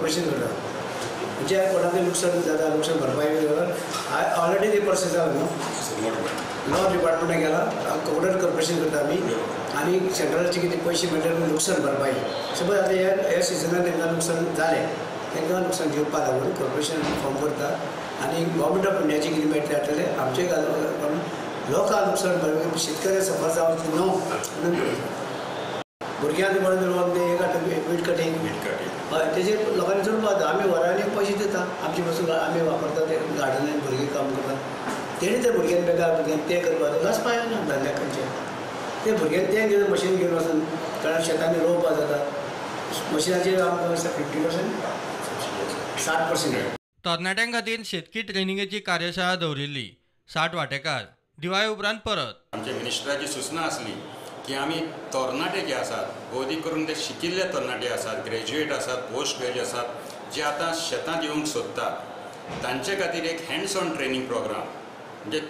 Corporation करता जे कोणाकय नुकसान जाता नुकसान भरपाई ऑलरेडी ते प्रोसेस जाला न्हू लॉ डिपार्टमेंटाक गेला वॉटर कॉर्पोरेशन करता आमी आनी सेंट्रलाचे कितें पयशे मेळटा नुकसान भरपाई सपोज आतां ह्या सिजनान तांकां नुकसान जालें तांकां नुकसान दिवपा लागून कॉर्पोरेशन फॉर्म करता आनी गव्हर्मेंट ऑफ इंडियाचे कितें मेळटा जातले आमचे लोकांक नुकसान भरपाई शेतकऱ्याक सफर जावचें न्हू म्हणून भुरग्यांक म्हणून एक वीट कटींग हय तेजे लोकांनी चड पावता आमी वरांनी पयशे दिता आमचे पासून आमी वापरता ते गार्डनान भुरगीं काम करतात तेणी त्या भुरग्यांक बेकार भुरग्यांक ते करपाक लास पावना धंद्याक खंयचे ते भुरग्यांक तें घेवन मशीन घेवन वचून कारण शेतांनी रोवपा जाता मशिनाचेर आमकां 50% 60%. तरणाट्यां खातीर शेतकी ट्रेनिंगेची कार्यशाळा दवरिल्ली 60 वांटेकार दिवाळे उपरांत परत आमच्या मिनिस्टराची सूचना आसली की आमी तरणाटे जे आसात भौतीक करून ते शिकिल्ले तरणाटे आसात ग्रॅज्युएट आसात पोस्ट ग्रॅज्युएट आसात जे आतां शेतांत येवंक सोदतात तांचे खातीर एक हँड्स ऑन ट्रेनींग प्रोग्राम म्हणजे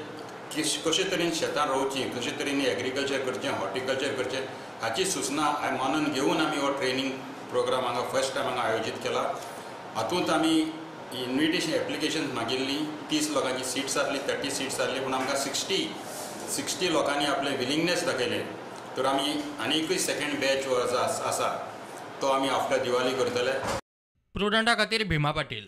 कशे तरेन शेतान रोवची कशे तरेन एग्रीकल्चर करचें हॉर्टिकल्चर करचें हाची सूचना मानून घेवन आमी हो ट्रेनींग प्रोग्राम हांगा फर्स्ट टायम हांगा आयोजीत केला हातूंत आमी इन्विटेशन एप्लिकेशन मागिल्ली 30 लोकांची सीट्स आसली 30 सीट्स आसली पूण आमकां 60 लोकांनी आपले विलिंगनेस दाखयले तर आमी आनीकूय सेकंड बॅच जो आसा तो आमी आफ्टर दिवाळी करतले. प्रुडंटा खातीर भीमा पाटील.